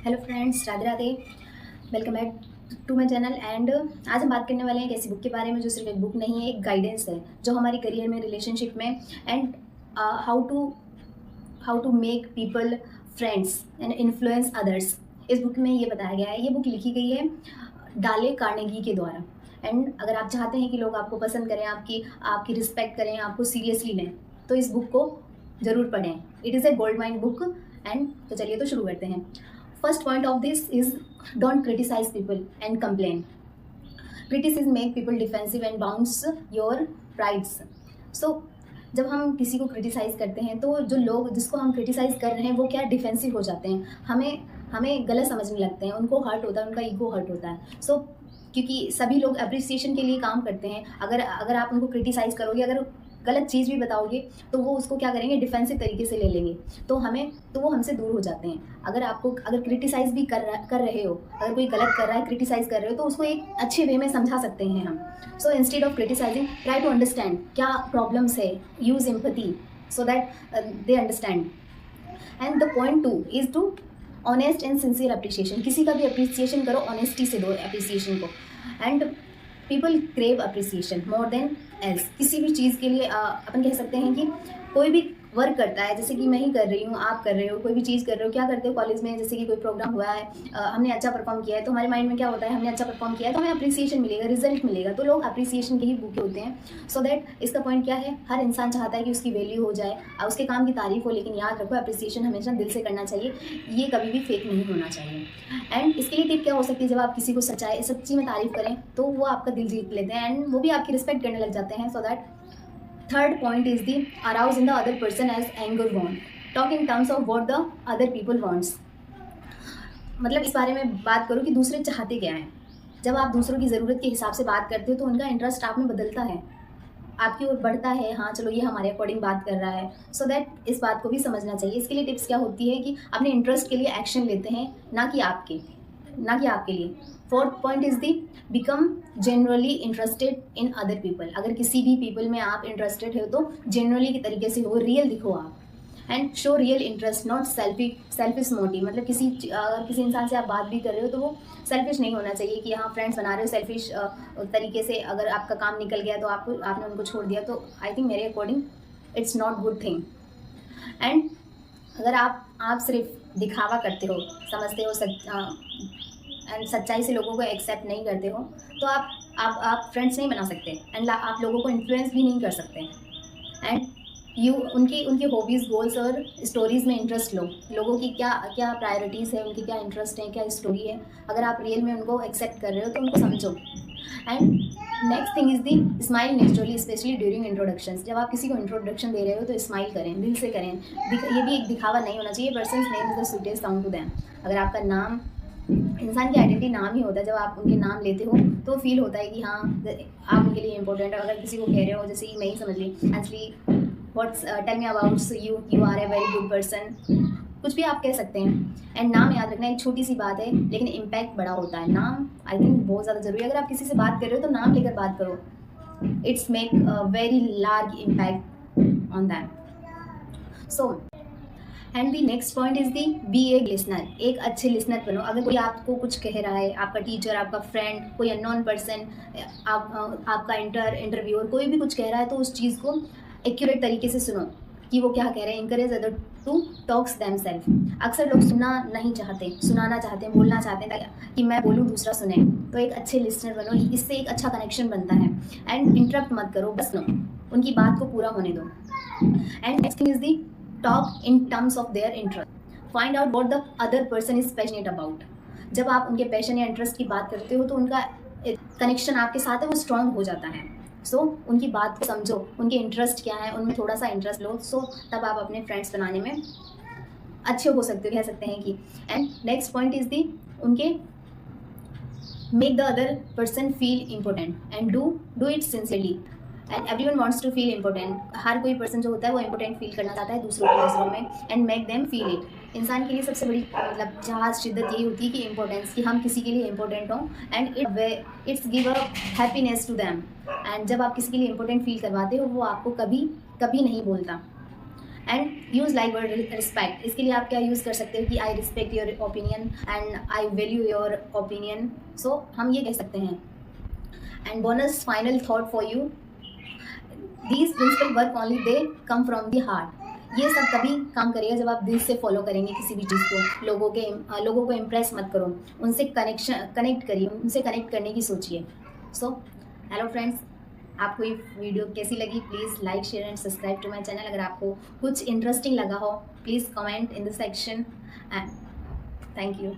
Hello friends, Radhe Radhe. Welcome back to my channel. And आज हम बात करने वाले हैं एक ऐसी बुक के बारे में जो सिर्फ एक बुक नहीं है, एक गाइडेंस है जो हमारे करियर में, रिलेशनशिप में and how to make people friends and influence others. इस बुक में ये बताया गया है। ये बुक लिखी गई है डाले कार्नेगी के द्वारा। एंड अगर आप चाहते हैं कि लोग आपको पसंद करें, आपकी रिस्पेक्ट करें, आपको सीरियसली लें, तो इस बुक को ज़रूर पढ़ें। It is a gold mine book. And तो चलिए तो शुरू करते हैं। First point of this is don't criticize people and complain. Criticism make people defensive and bounce your rights. So जब हम किसी को क्रिटिसाइज़ करते हैं तो जो लोग जिसको हम क्रिटिसाइज़ कर रहे हैं वो क्या डिफेंसिव हो जाते हैं, हमें गलत समझने लगते हैं, उनको हर्ट होता है, उनका ईगो हर्ट होता है। सो क्योंकि सभी लोग अप्रिसिएशन के लिए काम करते हैं। अगर आप उनको क्रिटिसाइज़ करोगे, अगर गलत चीज़ भी बताओगे तो वो उसको क्या करेंगे, डिफेंसिव तरीके से ले लेंगे, तो वो हमसे दूर हो जाते हैं। अगर क्रिटिसाइज़ भी कर रहे हो, अगर कोई गलत कर रहा है, क्रिटिसाइज़ कर रहे हो, तो उसको एक अच्छे वे में समझा सकते हैं हम। So instead of criticising, try to understand क्या प्रॉब्लम्स है, use empathy so that they understand. And the point 2 is to honest and sincere appreciation. किसी का भी अप्रिसिएशन करो, ऑनेस्टी से दो अप्रिसिएशन को। And people crave appreciation more than else. किसी भी चीज़ के लिए अपन कह सकते हैं कि कोई भी वर्क करता है, जैसे कि मैं ही कर रही हूँ, आप कर रहे हो, कोई भी चीज़ कर रहे हो, क्या करते हो कॉलेज में, जैसे कि कोई प्रोग्राम हुआ है, हमने अच्छा परफॉर्म किया है, तो हमारे माइंड में क्या होता है, हमने अच्छा परफॉर्म किया है तो हमें अप्रिसिएशन मिलेगा, रिजल्ट मिलेगा। तो लोग अप्रिसिएशन के ही भूखे होते हैं। सो दैट इसका पॉइंट क्या है, हर इंसान चाहता है कि उसकी वैल्यू हो जाए, उसके काम की तारीफ हो, लेकिन याद रखो अप्रिसिएशन हमेशा दिल से करना चाहिए, ये कभी भी फेक नहीं होना चाहिए। एंड इसके लिए टिप क्या हो सकती है, जब आप किसी को सच्ची में तारीफ करें तो वो आपका दिल जीत लेते हैं एंड वो भी आपकी रिस्पेक्ट करने लग जाते हैं। So that third point is the arouse in the other person as anger want. Talk in terms of what the other people wants. मतलब इस बारे में बात करो कि दूसरे चाहते क्या हैं। जब आप दूसरों की ज़रूरत के हिसाब से बात करते हो तो उनका इंटरेस्ट आप में बदलता है, आपकी ओर बढ़ता है। हाँ चलो, ये हमारे अकॉर्डिंग बात कर रहा है। सो दैट इस बात को भी समझना चाहिए। इसके लिए टिप्स क्या होती है कि अपने इंटरेस्ट के लिए एक्शन लेते हैं, ना कि आपके लिए। Fourth point is the become generally interested in other people. अगर किसी भी पीपल में आप इंटरेस्टेड हो तो जनरली के तरीके से हो, रियल दिखो आप। And show real interest, not selfish motive. मतलब किसी इंसान से आप बात भी कर रहे हो तो वो सेल्फिश नहीं होना चाहिए कि हाँ फ्रेंड्स बना रहे हो, सेल्फिश तरीके से अगर आपका काम निकल गया तो आपने उनको छोड़ दिया, तो आई थिंक मेरे according it's not good thing. And अगर आप सिर्फ दिखावा करते हो, समझते हो एंड सच्चाई से लोगों को एक्सेप्ट नहीं करते हो, तो आप फ्रेंड्स नहीं बना सकते एंड आप लोगों को इन्फ्लुएंस भी नहीं कर सकते। एंड उनकी हॉबीज़, गोल्स और स्टोरीज़ में इंटरेस्ट लो। लोगों की क्या प्रायोरिटीज़ है, उनकी क्या इंटरेस्ट है, क्या स्टोरी है। अगर आप रियल में उनको एक्सेप्ट कर रहे हो तो उनको समझो। And next thing is the smile naturally, specially during introductions. जब आप किसी को इंट्रोडक्शन दे रहे हो तो स्माइल करें, दिल से करें। ये भी एक दिखावा नहीं होना चाहिए। Person's name is the sweetest sound to them. अगर आपका नाम, इंसान की आइडेंटिटी नाम ही होता है। जब आप उनके नाम लेते हो तो फील होता है कि हाँ आप उनके लिए इंपॉर्टेंट है। अगर किसी को कह रहे हो, जैसे कि मैं ही समझ ली, actually tell me about you are a very good person, कुछ भी आप कह सकते हैं। एंड नाम याद रखना एक छोटी सी बात है लेकिन इम्पैक्ट बड़ा होता है। नाम आई थिंक बहुत ज़्यादा ज़रूरी है। अगर आप किसी से बात कर रहे हो तो नाम लेकर बात करो, it's make very large impact on that. So and the next point is the be a listener. एक अच्छे लिसनर बनो। अगर कोई आपको कुछ कह रहा है, आपका टीचर, आपका फ्रेंड, कोई अननोन पर्सन, आपका इंटरव्यूअर, कोई भी कुछ कह रहा है तो उस चीज़ को एक्यूरेट तरीके से सुनो कि वो क्या कह रहे हैं। Encourage other to talks themselves. अक्सर लोग सुनाना चाहते हैं, बोलना चाहते हैं कि मैं बोलूँ दूसरा सुने। तो एक अच्छे लिसनर बनो, इससे एक अच्छा कनेक्शन बनता है। एंड इंटरप्ट मत करो, बस सुनो, उनकी बात को पूरा होने दो। And next thing is the talk in terms of their interest. Find out what the other person is passionate about. जब आप उनके पैशन या इंटरेस्ट की बात करते हो तो उनका कनेक्शन आपके साथ है वो स्ट्रांग हो जाता है। सो उनकी बात को समझो, उनके इंटरेस्ट क्या है, उनमें थोड़ा सा इंटरेस्ट लो। सो तब आप अपने फ्रेंड्स बनाने में अच्छे हो सकते हो, कह सकते हैं कि। And next point is the उनके make the other person feel important and do it sincerely. And everyone wants to feel important. हर कोई पर्सन जो होता है वो इम्पोर्टेंट फील करना चाहता है दूसरों की नज़रों में। And make them feel it. इंसान के लिए सबसे बड़ी मतलब जहाँ शिद्दत यही होती है कि इम्पोर्टेंस, कि हम किसी के लिए इम्पोर्टेंट हों। And it's give a happiness to them. And जब आप किसी के लिए इम्पोर्टेंट फील करवाते हो वो आपको कभी नहीं बोलता। And use like word respect. इसके लिए आप क्या यूज़ कर सकते हो कि I respect your opinion and I value your opinion. So हम ये कह सकते हैं। And bonus final thought for you, these principle work only they come from the heart. ये सब तभी काम करेगा जब आप दिल से फॉलो करेंगे किसी भी चीज़ को। लोगों को इम्प्रेस मत करो, उनसे कनेक्ट करिए, उनसे कनेक्ट करने की सोचिए। सो हेलो फ्रेंड्स, आपको ये वीडियो कैसी लगी? Please like share and subscribe to my channel. अगर आपको कुछ इंटरेस्टिंग लगा हो please comment in the section and thank you.